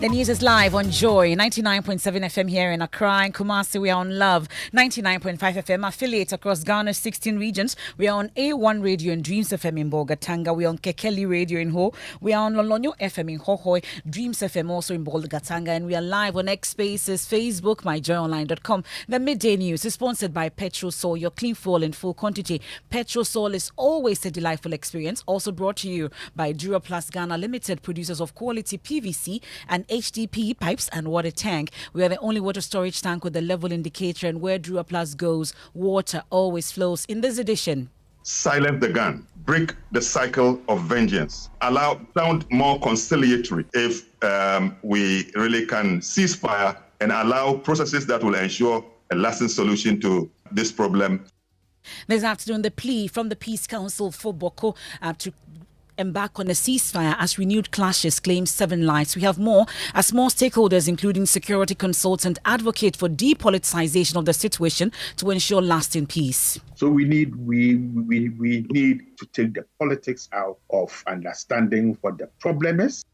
The news is live on Joy 99.7 FM here in Accra and Kumasi. We are on Love 99.5 FM affiliates across Ghana's 16 regions. We are on A1 Radio and Dreams FM in Bolgatanga. We are on Kekeli Radio in Ho. We are on Lolonyo FM in Hohoi. Dreams FM also in Bolgatanga. And we are live on X Spaces, Facebook, myjoyonline.com. The Midday News is sponsored by Petrol Sol, your clean fuel in full quantity. Petrol Sol is always a delightful experience. Also brought to you by Duraplast Ghana Limited, producers of quality PVC and HDPE pipes and water tank. We are the only water storage tank with a level indicator, and where Duraplast goes, water always flows. In this edition, silence the gun, break the cycle of vengeance, sound more conciliatory if we really can cease fire and allow processes that will ensure a lasting solution to this problem. This afternoon, the plea from the Peace Council for Boko to embark on a ceasefire as renewed clashes claim 7 lives. We have more as more stakeholders, including security consultant, advocate for depoliticization of the situation to ensure lasting peace. So we need to take the politics out of understanding what the problem is.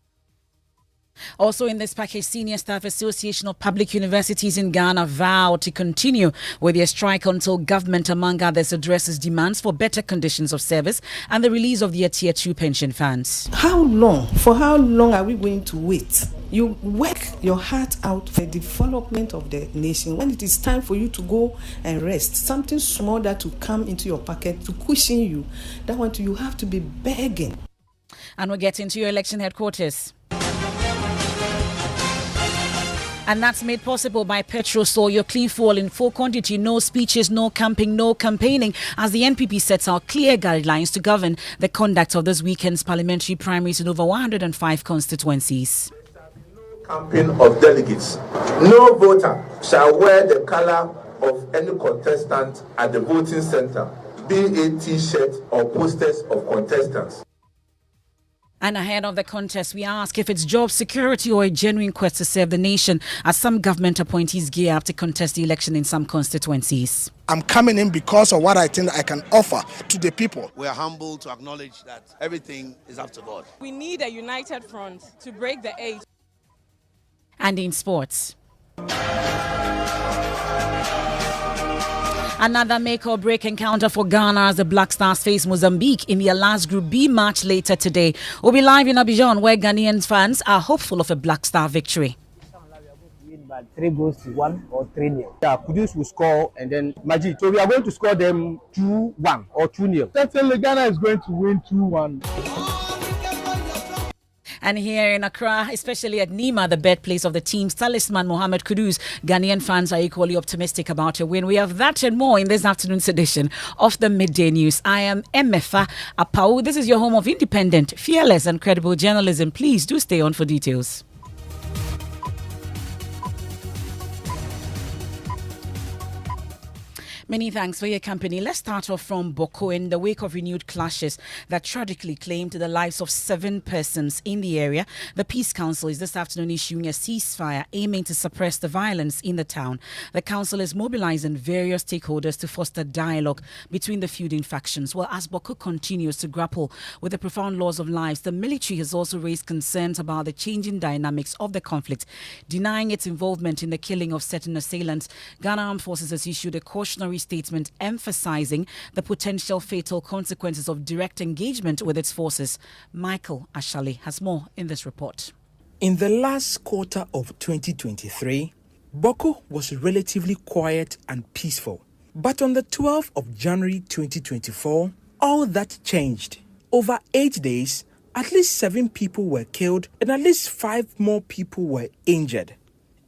Also in this package, Senior Staff Association of Public Universities in Ghana vowed to continue with their strike until government, among others, addresses demands for better conditions of service and the release of their Tier 2 pension funds. How long? For how long are we going to wait? You work your heart out for the development of the nation. When it is time for you to go and rest, something small that will come into your pocket to cushion you, that one you have to be begging. And we'll get into your election headquarters. And that's made possible by Petrol Sol, your clean fuel in full quantity. No speeches, no camping, no campaigning, as the NPP sets out clear guidelines to govern the conduct of this weekend's parliamentary primaries in over 105 constituencies. Camping of delegates. No voter shall wear the color of any contestant at the voting center, be a T-shirt or posters of contestants. And ahead of the contest, we ask if it's job security or a genuine quest to serve the nation, as some government appointees gear up to contest the election in some constituencies. I'm coming in because of what I think I can offer to the people. We are humble to acknowledge that everything is up to God. We need a united front to break the age. And in sports, another make-or-break encounter for Ghana as the Black Stars face Mozambique in their last Group B match later today. We'll be live in Abidjan, where Ghanaian fans are hopeful of a Black Star victory. 3-1 or 3-0. Yeah, Kudus will score, and then Magic. So we are going to score them 2-1 or 2-0. Certainly Ghana is going to win 2-1. And here in Accra, especially at Nima, the birthplace of the team's talisman, Mohamed Kudus, Ghanaian fans are equally optimistic about a win. We have that and more in this afternoon's edition of the Midday News. I am Emefa Apawu. This is your home of independent, fearless and credible journalism. Please do stay on for details. Many thanks for your company. Let's start off from Boko in the wake of renewed clashes that tragically claimed the lives of 7 persons in the area. The Peace Council is this afternoon issuing a ceasefire aiming to suppress the violence in the town. The council is mobilizing various stakeholders to foster dialogue between the feuding factions. Well, as Boko continues to grapple with the profound loss of lives, the military has also raised concerns about the changing dynamics of the conflict, denying its involvement in the killing of certain assailants. Ghana Armed Forces has issued a cautionary statement emphasizing the potential fatal consequences of direct engagement with its forces. Michael Ashali has more in this report. In the last quarter of 2023, Boko was relatively quiet and peaceful. But on the 12th of January 2024, all that changed. Over 8 days, at least 7 people were killed and at least 5 more people were injured.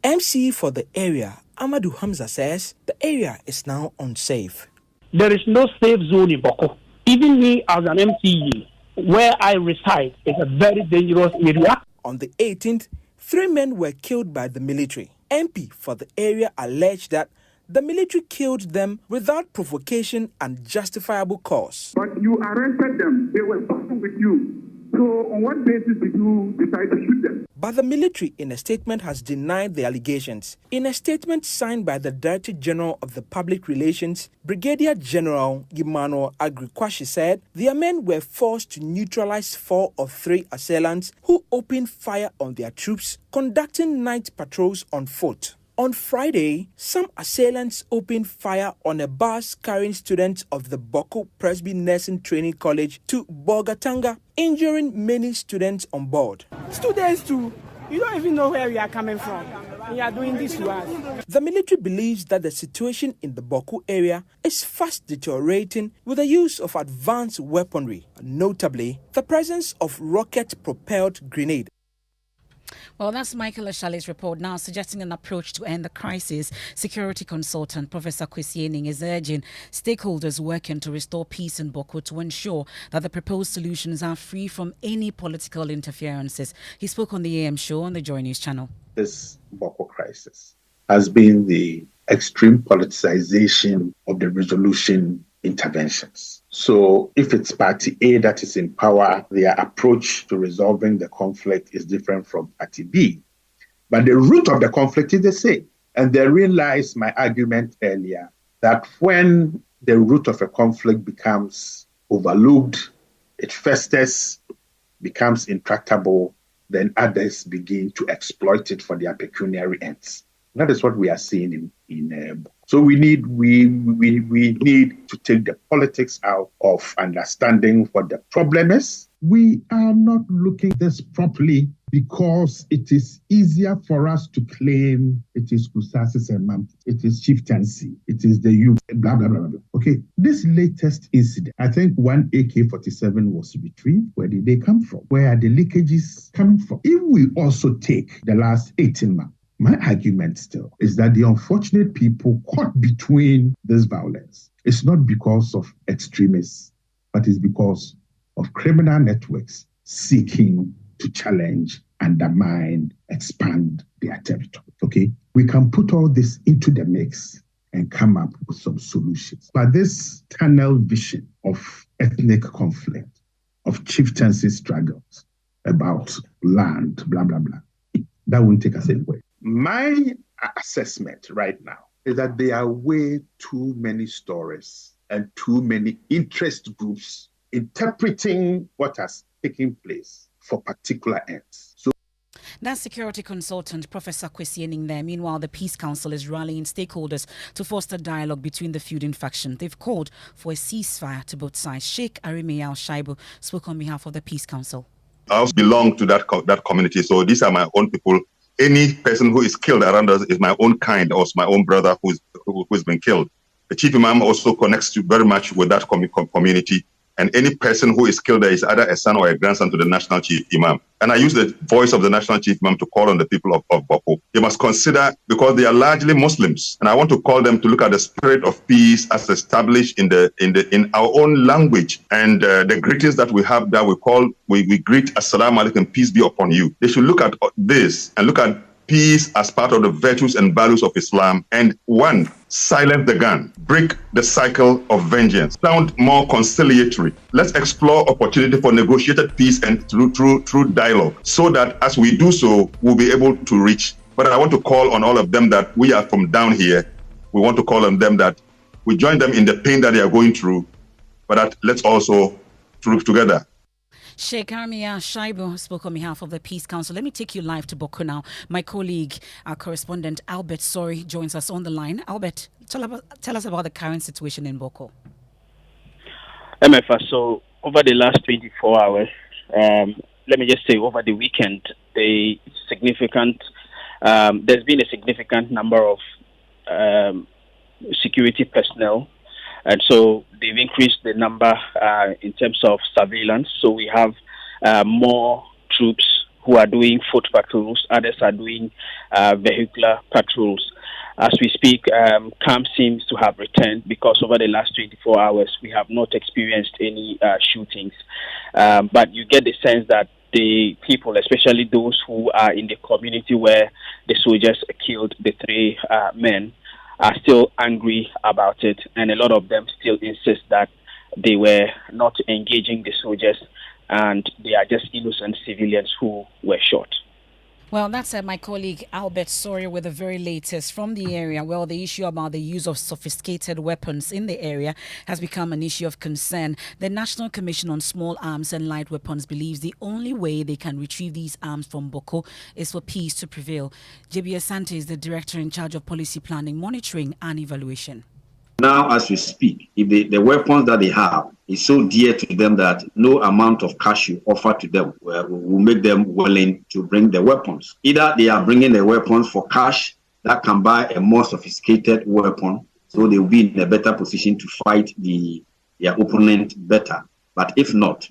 MC for the area, Amadou Hamza, says the area is now unsafe. There is no safe zone in Boko. Even me as an MCE, where I reside, is a very dangerous area. On the 18th, 3 men were killed by the military. MP for the area alleged that the military killed them without provocation and justifiable cause. But you arrested them. They were talking with you. So on what basis did you decide to shoot them? But the military, in a statement, has denied the allegations. In a statement signed by the Director General of the Public Relations, Brigadier General Emmanuel Agrikwashi said their men were forced to neutralize 4 of 3 assailants who opened fire on their troops conducting night patrols on foot. On Friday, some assailants opened fire on a bus carrying students of the Boko Presby Nursing Training College to Bolgatanga, injuring many students on board. Students too, you don't even know where we are coming from. We are doing this to us. The military believes that the situation in the Boko area is fast deteriorating with the use of advanced weaponry, notably the presence of rocket-propelled grenades. Well, that's Michael Ashale's report now suggesting an approach to end the crisis. Security consultant Professor Kwesiening is urging stakeholders working to restore peace in Boko to ensure that the proposed solutions are free from any political interferences. He spoke on the AM show on the Joy News channel. This Boko crisis has been the extreme politicization of the resolution interventions. So if it's Party A that is in power, their approach to resolving the conflict is different from Party B. But the root of the conflict is the same. And therein lies my argument earlier that when the root of a conflict becomes overlooked, it festers, becomes intractable, then others begin to exploit it for their pecuniary ends. That is what we are seeing in so we need to take the politics out of understanding what the problem is. We are not looking at this properly because it is easier for us to claim it is Kusasis and Mam, it is chieftaincy, it is the youth, blah, blah, blah, blah. Okay, this latest incident, I think one AK-47 was retrieved. Where did they come from? Where are the leakages coming from? If we also take the last 18 months, my argument still is that the unfortunate people caught between this violence is not because of extremists, but it's because of criminal networks seeking to challenge, undermine, expand their territory. Okay? We can put all this into the mix and come up with some solutions. But this tunnel vision of ethnic conflict, of chieftaincy struggles, about land, blah, blah, blah, that won't take us anywhere. My assessment right now is that there are way too many stories and too many interest groups interpreting what has taken place for particular ends. So that's security consultant Professor Kwesiening there. Meanwhile, the Peace Council is rallying stakeholders to foster dialogue between the feuding faction. They've called for a ceasefire to both sides. Sheikh Arimeyal Shaibu spoke on behalf of the Peace Council. I also belong to that community, so these are my own people. Any person who is killed around us is my own kind or my own brother who's been killed. The chief imam also connects very much with that community. And any person who is killed there is either a son or a grandson to the national chief imam. And I use the voice of the national chief imam to call on the people of Boko. They must consider, because they are largely Muslims, and I want to call them to look at the spirit of peace as established in our own language. And the greetings that we have that we greet Assalamu alaikum, peace be upon you. They should look at this and look at peace as part of the virtues and values of Islam. And one, silence the gun, break the cycle of vengeance, sound more conciliatory. Let's explore opportunity for negotiated peace and through dialogue, so that as we do so, we'll be able to reach. But I want to call on all of them that we are from down here. We want to call on them that we join them in the pain that they are going through, but that let's also through together. Sheikh Arimeyal Shaibu spoke on behalf of the Peace Council. Let me take you live to Boko now. My colleague, our correspondent, Albert Sori, joins us on the line. Albert, tell us about the current situation in Boko. Emefa, so over the last 24 hours, let me just say over the weekend, there's been a significant number of security personnel. And so they've increased the number in terms of surveillance. So we have more troops who are doing foot patrols. Others are doing vehicular patrols. As we speak, calm seems to have returned because over the last 24 hours, we have not experienced any shootings. But you get the sense that the people, especially those who are in the community where the soldiers killed the 3 men, are still angry about it, and a lot of them still insist that they were not engaging the soldiers and they are just innocent civilians who were shot. Well, that's my colleague Albert Sawyer with the very latest from the area. Well, the issue about the use of sophisticated weapons in the area has become an issue of concern. The National Commission on Small Arms and Light Weapons believes the only way they can retrieve these arms from Boko is for peace to prevail. JB Asante is the director in charge of policy planning, monitoring and evaluation. Now, as we speak, if the weapons that they have is so dear to them that no amount of cash you offer to them will make them willing to bring the weapons. Either they are bringing the weapons for cash that can buy a more sophisticated weapon, so they will be in a better position to fight their opponent better. But if not,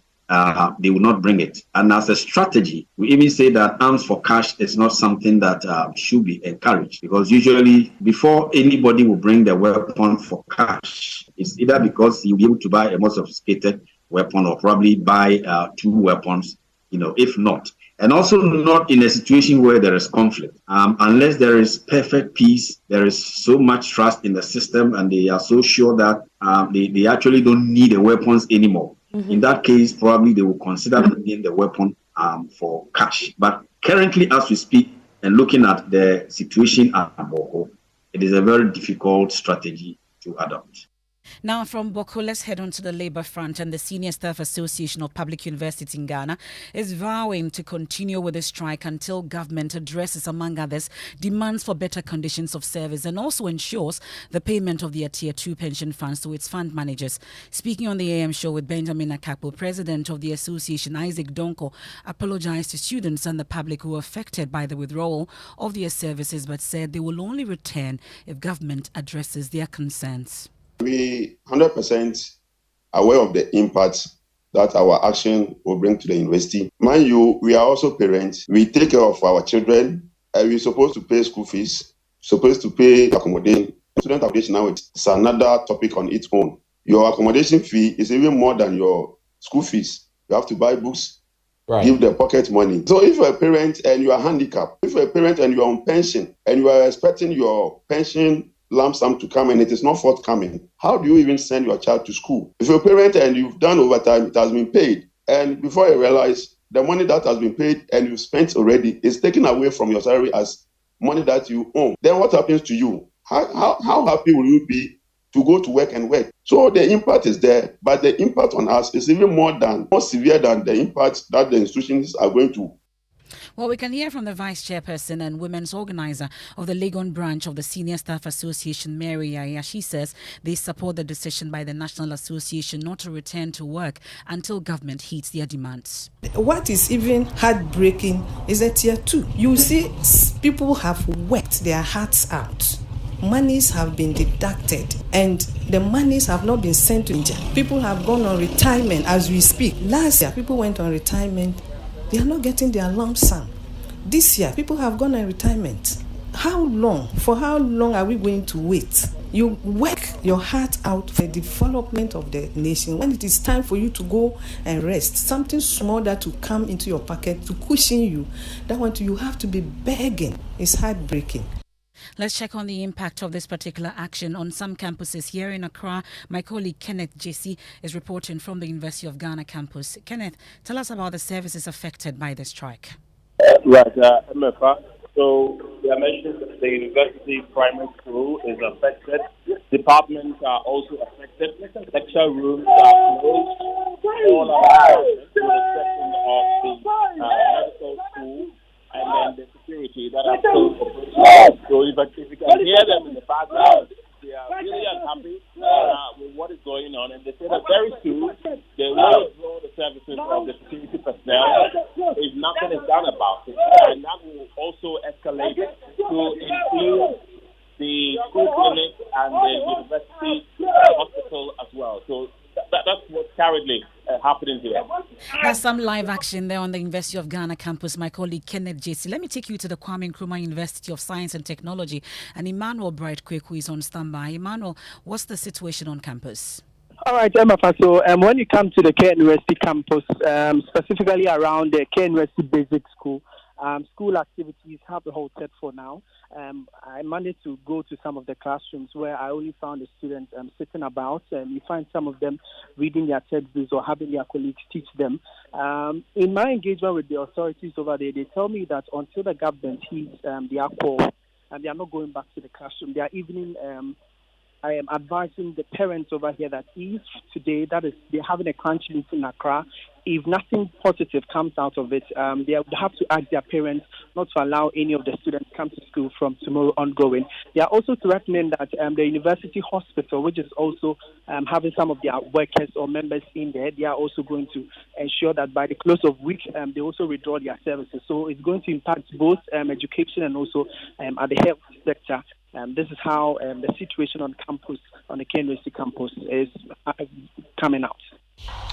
they will not bring it. And as a strategy, we even say that arms for cash is not something that should be encouraged, because usually before anybody will bring the weapon for cash, it's either because you'll be able to buy a more sophisticated weapon or probably buy 2 weapons, if not. And also not in a situation where there is conflict. Unless there is perfect peace, there is so much trust in the system and they are so sure that they actually don't need the weapons anymore. Mm-hmm. In that case, probably they will consider bringing the weapon for cash. But currently, as we speak, and looking at the situation at Boko, it is a very difficult strategy to adopt. Now from Boko, let's head on to the Labour front. And the Senior Staff Association of Public Universities in Ghana is vowing to continue with the strike until government addresses, among others, demands for better conditions of service and also ensures the payment of their Tier 2 pension funds to its fund managers. Speaking on the AM show with Benjamin Akapo, president of the association, Isaac Donko, apologized to students and the public who were affected by the withdrawal of their services, but said they will only return if government addresses their concerns. We 100% aware of the impact that our action will bring to the university. Mind you, we are also parents. We take care of our children. We're supposed to pay school fees, supposed to pay accommodation. Student accommodation now is another topic on its own. Your accommodation fee is even more than your school fees. You have to buy books, give the pocket money. So if you're a parent and you are handicapped, if you're a parent and you are on pension and you are expecting your pension lump sum to come and it is not forthcoming, how do you even send your child to school? If you're a parent and you've done overtime, it has been paid, and before you realize the money that has been paid and you've spent already is taken away from your salary as money that you own, then what happens to you? How happy will you be to go to work and work? So the impact is there, but the impact on us is even more severe than the impact that the institutions are going to. Well, we can hear from the Vice Chairperson and Women's Organizer of the Legon branch of the Senior Staff Association, Mary Yaya. She says they support the decision by the National Association not to return to work until government heeds their demands. What is even heartbreaking is that Tier 2. You see, people have worked their hearts out. Monies have been deducted and the monies have not been sent to India. People have gone on retirement as we speak. Last year, people went on retirement. They are not getting their lump sum. This year, people have gone on retirement. How long? For how long are we going to wait? You work your heart out for the development of the nation. When it is time for you to go and rest, something small that will come into your pocket to cushion you, that one you have to be begging. It's heartbreaking. Let's check on the impact of this particular action on some campuses here in Accra. My colleague Kenneth JC is reporting from the University of Ghana campus. Kenneth, tell us about the services affected by the strike. Emefa. So we are mentioning that the university primary school is affected. Departments are also affected. Lecture rooms are closed. All are with the exception of the medical school and then the security that are still operational. So if you can hear them in the background, they are really unhappy with what is going on, and they say that very soon they will withdraw the services of the security personnel if nothing is done about it, and that will also escalate to include the school clinic and the university hospital as well. So that's what's currently happening here. There's some live action there on the University of Ghana campus. My colleague Kenneth JC. Let me take you to the Kwame Nkrumah University of Science and Technology, and Emmanuel Bright-Quick, who is on standby. Emmanuel, what's the situation on campus? All right, Emefa. So when you come to the KRU University campus, specifically around the KRU University Basic School, School activities have been halted for now. I managed to go to some of the classrooms where I only found the students sitting about. You find some of them reading their textbooks or having their colleagues teach them. In my engagement with the authorities over there, they tell me that until the government heeds their call, they are not going back to the classroom. They are even I am advising the parents over here that if today, that is, they're having a crunch meeting in Accra, if nothing positive comes out of it, they would have to ask their parents not to allow any of the students come to school from tomorrow ongoing. They are also threatening that the university hospital, which is also having some of their workers or members in there, they are also going to ensure that by the close of week, they also withdraw their services. So it's going to impact both education and also at the health sector. This is how the situation on campus, on the KRU campus, is coming out.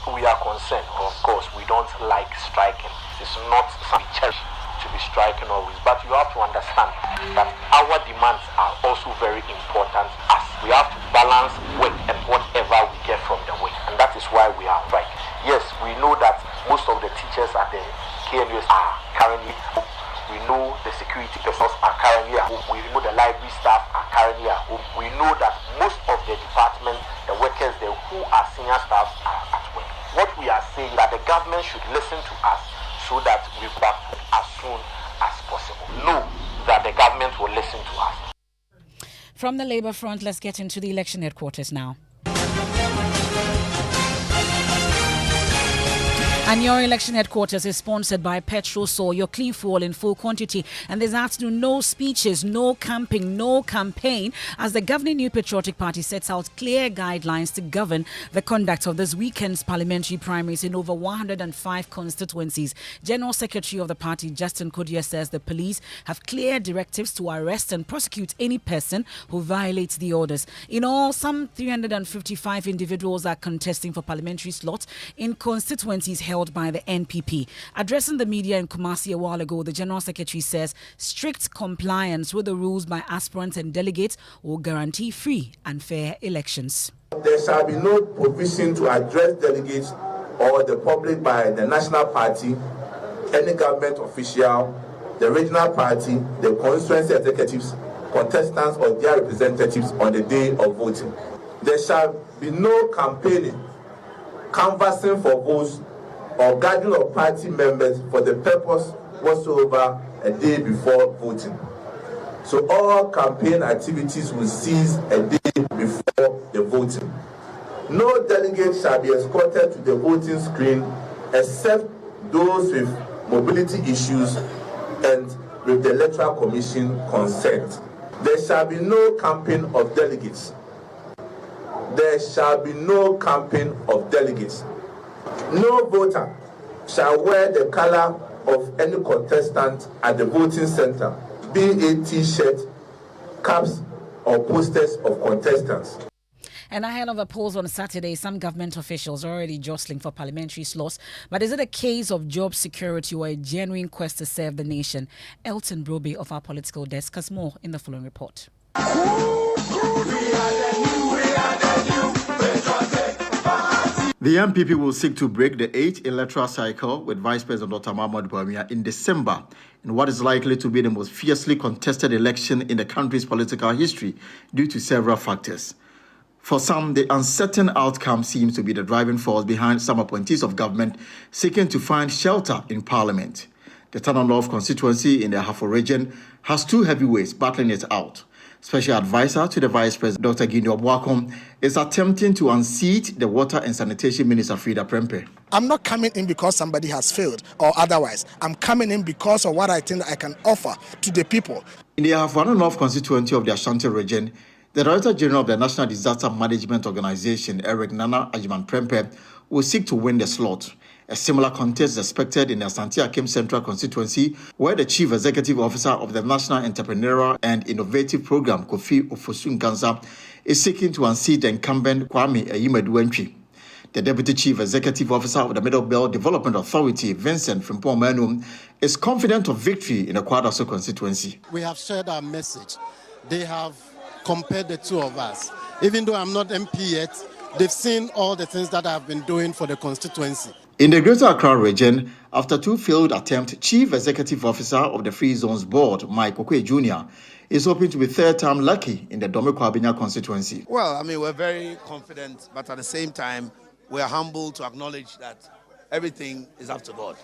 We are concerned, of course. We don't like striking. It's not some cherish to be striking always, but you have to understand that our demands are also very important. As we have to balance work and whatever we get from the work, and that is why we are striking. Yes, we know that most of the teachers at the KRU are currently. We know the security personnel are currently at home. We know the library staff are currently at home. We know that most of the department, the workers there who are senior staff are at work. What we are saying is that the government should listen to us so that we back as soon as possible. Know that the government will listen to us. From the Labour front, let's get into the election headquarters now. And your election headquarters is sponsored by Petrol Soy, your clean fuel in full quantity. And this afternoon, no speeches, no camping, no campaign, as the governing New Patriotic Party sets out clear guidelines to govern the conduct of this weekend's parliamentary primaries in over 105 constituencies. General Secretary of the party, Justin Kodia, says the police have clear directives to arrest and prosecute any person who violates the orders. In all, some 355 individuals are contesting for parliamentary slots in constituencies held by the NPP. Addressing the media in Kumasi a while ago, the General Secretary says strict compliance with the rules by aspirants and delegates will guarantee free and fair elections. There shall be no provision to address delegates or the public by the national party, any government official, the regional party, the constituency executives, contestants or their representatives on the day of voting. There shall be no campaigning, canvassing for votes, or gathering of party members for the purpose whatsoever a day before voting. So all campaign activities will cease a day before the voting. No delegate shall be escorted to the voting screen except those with mobility issues and with the Electoral Commission consent. There shall be no campaign of delegates. There shall be no campaign of delegates. No voter shall wear the color of any contestant at the voting center, be it T-shirt, caps, or posters of contestants. And ahead of the polls on Saturday, some government officials are already jostling for parliamentary slots. But is it a case of job security or a genuine quest to serve the nation? Elton Broby of our political desk has more in the following report. The MPP will seek to break the 8th electoral cycle with Vice President Dr. Mahmoud Bawumia in December in what is likely to be the most fiercely contested election in the country's political history due to several factors. For some, the uncertain outcome seems to be the driving force behind some appointees of government seeking to find shelter in Parliament. The Tana North constituency in the Ahafo region has two heavyweights battling it out. Special Advisor to the Vice President, Dr. Ginyo Bwakom, is attempting to unseat the Water and Sanitation Minister, Frida Prempeh. I'm not coming in because somebody has failed or otherwise. I'm coming in because of what I think I can offer to the people. In the Ahafo North constituency of the Ashanti region, the Director General of the National Disaster Management Organization, Eric Nana Ajiman Prempeh, will seek to win the slot. A similar contest is expected in the Asante Akim Central constituency, where the Chief Executive Officer of the National Entrepreneurial and Innovative Program, Kofi Ofosu-Nkansa, is seeking to unseat the incumbent Kwame Eyimedu-Entwi. The Deputy Chief Executive Officer of the Middle Belt Development Authority, Vincent Frimpong-Manum, is confident of victory in the Kwadaso constituency. We have shared our message. They have compared the two of us. Even though I'm not MP yet, they've seen all the things that I've been doing for the constituency. In the Greater Accra region, after two failed attempts, Chief Executive Officer of the Free Zones Board, Mike Okwe Jr., is hoping to be third-term lucky in the Domeko-Abinya constituency. Well, I mean, we're very confident, but at the same time, we're humble to acknowledge that everything is up to God.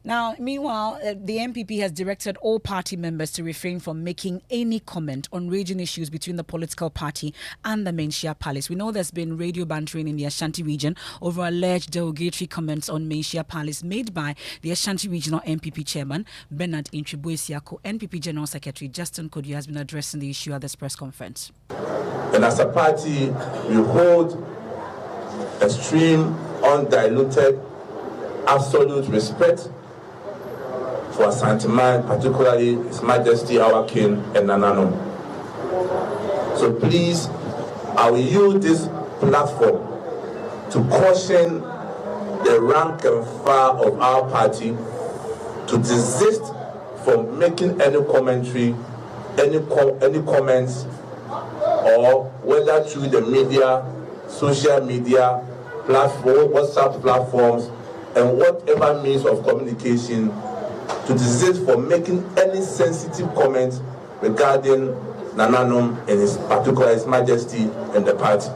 Now, meanwhile, the MPP has directed all party members to refrain from making any comment on raging issues between the political party and the Menchia Palace. We know there's been radio bantering in the Ashanti region over alleged derogatory comments on Menchia Palace made by the Ashanti Regional MPP Chairman, Bernard Intribuesiako. NPP General Secretary Justin Kodia has been addressing the issue at this press conference. And as a party, we hold extreme, undiluted, absolute respect for Asante-Man, particularly His Majesty, our King, and Nanano. So please, I will use this platform to caution the rank and file of our party to desist from making any commentary, any comments, or whether through the media, social media, platform, WhatsApp platforms, and whatever means of communication, to desist from making any sensitive comments regarding Nananum and His Majesty and the party.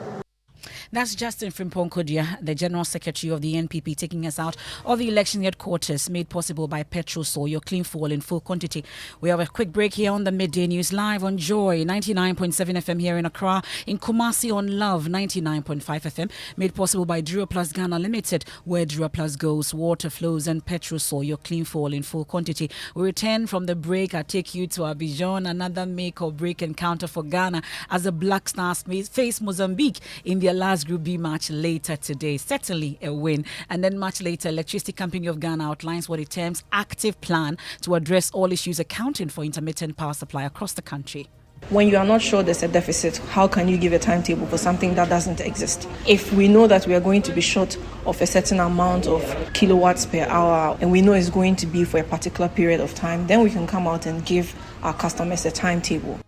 That's Justin Frimpong Kodia, the General Secretary of the NPP, taking us out of the election headquarters made possible by petrol soil, your clean fuel in full quantity. We have a quick break here on the Midday News live on Joy 99.7 FM here in Accra, in Kumasi on Love 99.5 FM, made possible by Duraplus Ghana Limited, where Duraplus goes, water flows and petrol soil, your clean fuel in full quantity. We return from the break. I take you to Abidjan, another make or break encounter for Ghana as the Black Stars face Mozambique in their last Group B match later today. Certainly a win. And then much later, Electricity Company of Ghana outlines what it terms active plan to address all issues accounting for intermittent power supply across the country. When you are not sure there's a deficit, how can you give a timetable for something that doesn't exist? If we know that we are going to be short of a certain amount of kilowatts per hour, and we know it's going to be for a particular period of time, then we can come out and give our customers a timetable.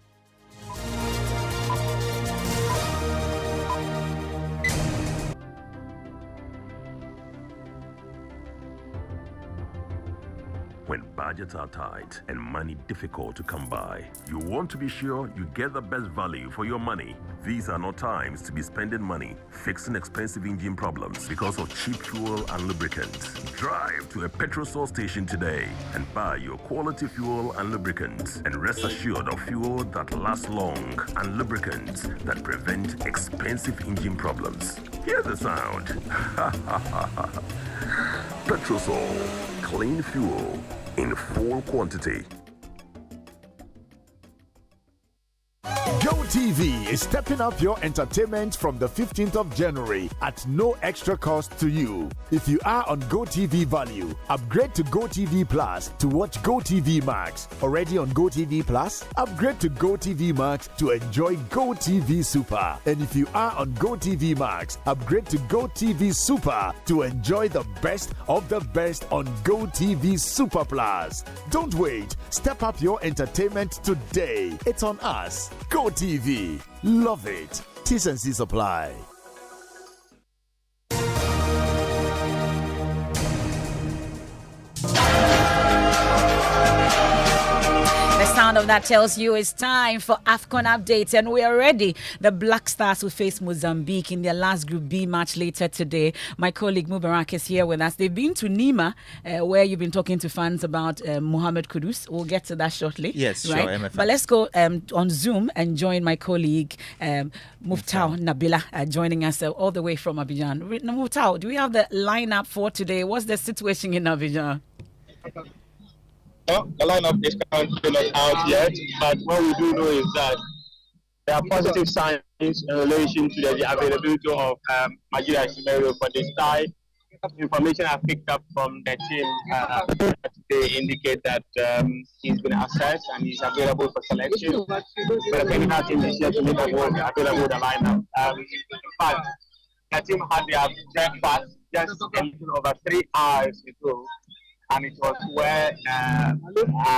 When budgets are tight and money difficult to come by, you want to be sure you get the best value for your money. These are not times to be spending money fixing expensive engine problems because of cheap fuel and lubricants. Drive to a petrol source station today and buy your quality fuel and lubricants, and rest assured of fuel that lasts long and lubricants that prevent expensive engine problems. Hear the sound. Petrosol, clean fuel in full quantity. GoTV is stepping up your entertainment from the 15th of January at no extra cost to you. If you are on GoTV Value, upgrade to GoTV Plus to watch GoTV Max. Already on GoTV Plus? Upgrade to GoTV Max to enjoy GoTV Super. And if you are on GoTV Max, upgrade to GoTV Super to enjoy the best of the best on GoTV Super Plus. Don't wait. Step up your entertainment today. It's on us. GoTV. Love it. T's and C's apply. The sound of that tells you it's time for AFCON updates, and we are ready. The Black Stars will face Mozambique in their last Group B match later today. My colleague Mubarak is here with us. They've been to Nima, where you've been talking to fans about Mohamed Kudus. We'll get to that shortly. Yes, right? sure. Emefa. But let's go on Zoom and join my colleague Muftau Nabila joining us all the way from Abidjan. Muftau, do we have the lineup for today? What's the situation in Abidjan? The lineup is currently not out yet, but what we do know is that there are positive signs in relation to the availability of Majida Shimerio for this side. Information I've picked up from the team today indicate that he's been assessed and he's available for selection. But the medical team is yet to make available the lineup. In fact, the team had their breakfast just a little over 3 hours ago. and it was where I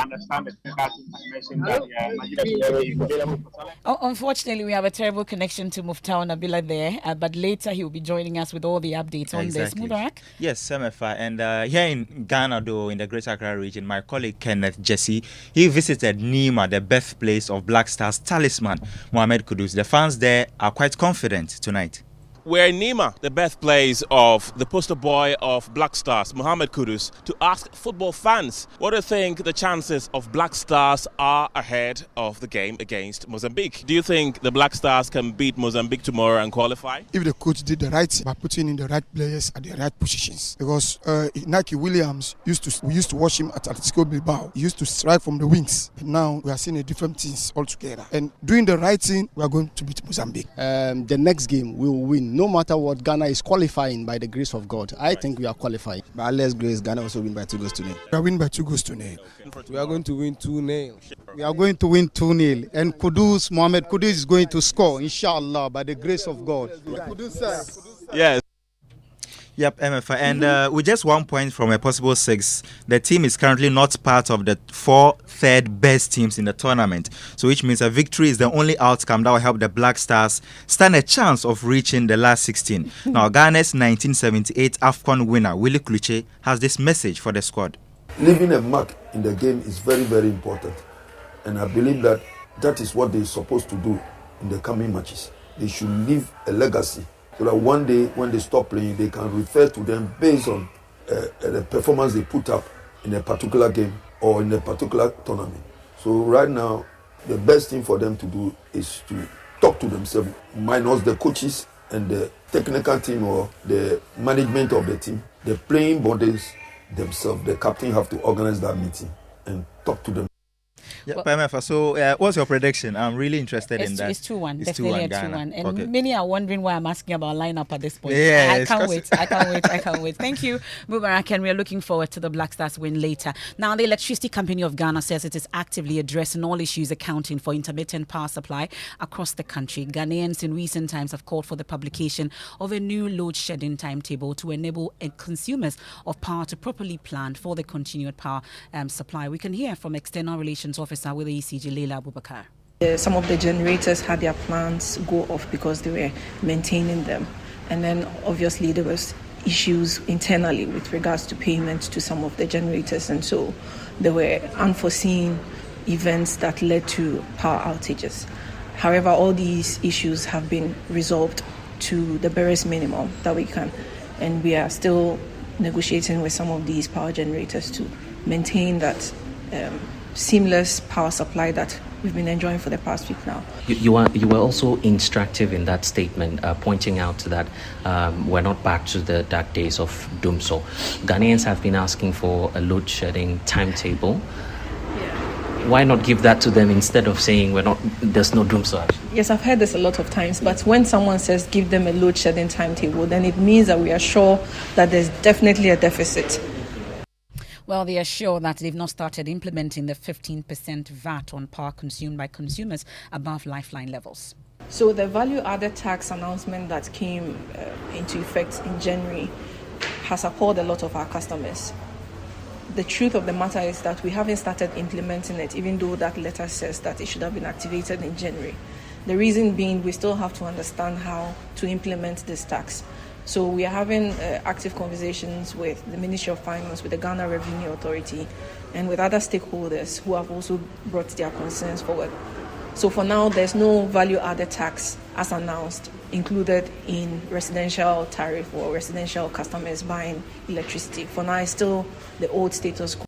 understand the technical team mentioned that Nigeria will be available for selection. Unfortunately, we have a terrible connection to Muftau Nabila there, but later he will be joining us with all the updates on this. Mubarak? Yes, Emefa. And here in Ghana, though, in the Greater Accra region, my colleague Kenneth Jesse, he visited Nima, the birthplace of Black Stars talisman, Mohamed Kudus. The fans there are quite confident tonight. We're in Nima, the birthplace of the poster boy of Black Stars, Mohamed Kudus, to ask football fans what do you think the chances of Black Stars are ahead of the game against Mozambique. Do you think the Black Stars can beat Mozambique tomorrow and qualify? If the coach did the right thing by putting in the right players at the right positions. Because Nike Williams, we used to watch him at Atletico Bilbao. He used to strike from the wings. But now we are seeing a different things altogether. And doing the right thing, we are going to beat Mozambique. The next game we will win. No matter what, Ghana is qualifying by the grace of God. I think we are qualifying. By Allah's grace, Ghana also win by 2-0. We are winning by 2-0. We are going to win 2-0. We are going to win 2-0. And Mohamed Kudus is going to score, inshallah, by the grace of God. Yes. Yep, Emefa. And with just 1 point from a possible 6, the team is currently not part of the 4 third best teams in the tournament. So which means a victory is the only outcome that will help the Black Stars stand a chance of reaching the last 16. Now, Ghana's 1978 AFCON winner, Willie Kluche, has this message for the squad. Leaving a mark in the game is very, very important. And I believe that is what they're supposed to do in the coming matches. They should leave a legacy, so that one day when they stop playing, they can refer to them based on the performance they put up in a particular game or in a particular tournament. So right now, the best thing for them to do is to talk to themselves, minus the coaches and the technical team or the management of the team. The playing bodies themselves, the captain have to organize that meeting and talk to them. Yeah, well, so what's your prediction? I'm really interested in that. It's 2-1. It's Definitely 2-1 a 2-1. Ghana. And Okay. many are wondering why I'm asking about lineup at this point. Yeah, I can't wait. I can't wait. Thank you, Mubarak, and we are looking forward to the Black Stars win later. Now, the Electricity Company of Ghana says it is actively addressing all issues accounting for intermittent power supply across the country. Ghanaians in recent times have called for the publication of a new load shedding timetable to enable consumers of power to properly plan for the continued power supply. We can hear from External Relations Officer with the ECG, Leila Abubakar. Some of the generators had their plants go off because they were maintaining them. And then obviously there was issues internally with regards to payment to some of the generators. And so there were unforeseen events that led to power outages. However, all these issues have been resolved to the barest minimum that we can. And we are still negotiating with some of these power generators to maintain that seamless power supply that we've been enjoying for the past week now. You were also instructive in that statement, pointing out that we're not back to the dark days of doom. So Ghanaians have been asking for a load shedding timetable. Why not give that to them instead of saying there's no doom surge? Yes, I've heard this a lot of times, but when someone says give them a load shedding timetable, then it means that we are sure that there's definitely a deficit. Well, they are sure that they've not started implementing the 15% VAT on power consumed by consumers above lifeline levels. So the value-added tax announcement that came into effect in January has appalled a lot of our customers. The truth of the matter is that we haven't started implementing it, even though that letter says that it should have been activated in January. The reason being, we still have to understand how to implement this tax. So we are having active conversations with the Ministry of Finance, with the Ghana Revenue Authority, and with other stakeholders who have also brought their concerns forward. So for now, there's no value-added tax as announced included in residential tariff or residential customers buying electricity. For now, it's still the old status quo.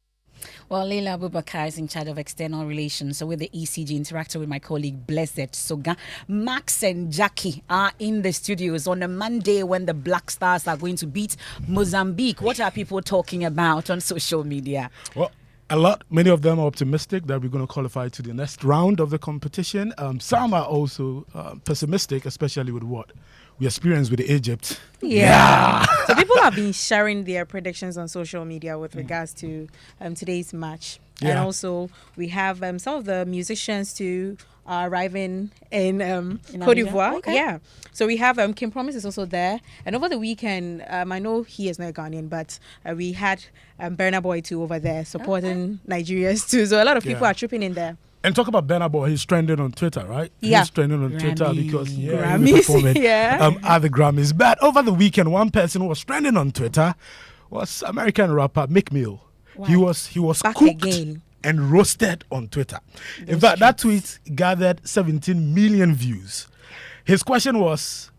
Well, Leila Abubakar is in charge of external relations. So with the ECG, interacting with my colleague Blessed Soga. Max and Jackie are in the studios on a Monday when the Black Stars are going to beat Mozambique. What are people talking about on social media? Well, a lot. Many of them are optimistic that we're going to qualify to the next round of the competition. Some are also pessimistic, especially with what we experienced with Egypt. Yeah. So people have been sharing their predictions on social media with regards to today's match. Yeah. And also we have some of the musicians too arriving in Cote d'Ivoire. Okay. Yeah. So we have Kim Promise is also there. And over the weekend, I know he is not a Ghanaian, but we had Burna Boy too over there supporting Nigerians too. So a lot of people are tripping in there. And talk about Burna Boy, he's trending on Twitter, right? Yeah. He's trending on Twitter because he was Grammys, performing yeah. at the Grammys. But over the weekend, one person who was trending on Twitter was American rapper Meek Mill. Wow. He was Back cooked again. and roasted on Twitter. In fact, that tweet gathered 17 million views. His question was,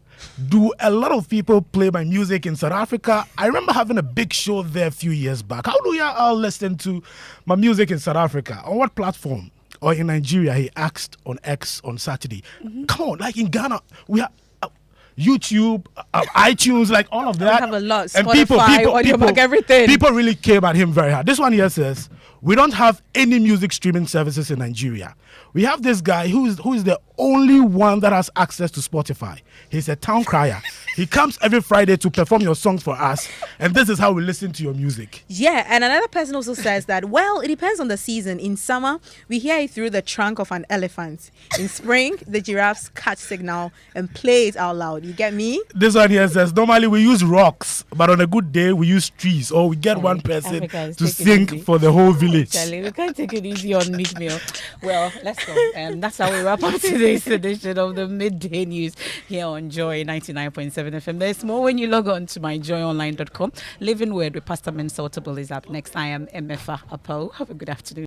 do a lot of people play my music in South Africa? I remember having a big show there a few years back. How do you all listen to my music in South Africa? On what platform? Or in Nigeria, he asked on X on Saturday. Come on, like in Ghana, we have YouTube, iTunes, like all of that. We have a lot. And Spotify, Audiobook, everything. People really came at him very hard. This one here says, we don't have any music streaming services in Nigeria. We have this guy who is the only one that has access to Spotify. He's a town crier. He comes every Friday to perform your songs for us, and this is how we listen to your music. Yeah, and another person also says that, well, it depends on the season. In summer, we hear it through the trunk of an elephant. In spring, the giraffes catch signal and play it out loud. You get me? This one here says, normally we use rocks, but on a good day, we use trees, or we get one person to sing for the whole village. Charlie, we can't take it easy on Meek Mill. Well, let's go. And that's how we wrap up today's edition of the Midday News here on Joy 99.7 FM. There's more when you log on to myjoyonline.com. Living Word with Pastor Mensotable is up next. I am Emefa Apawu. Have a good afternoon.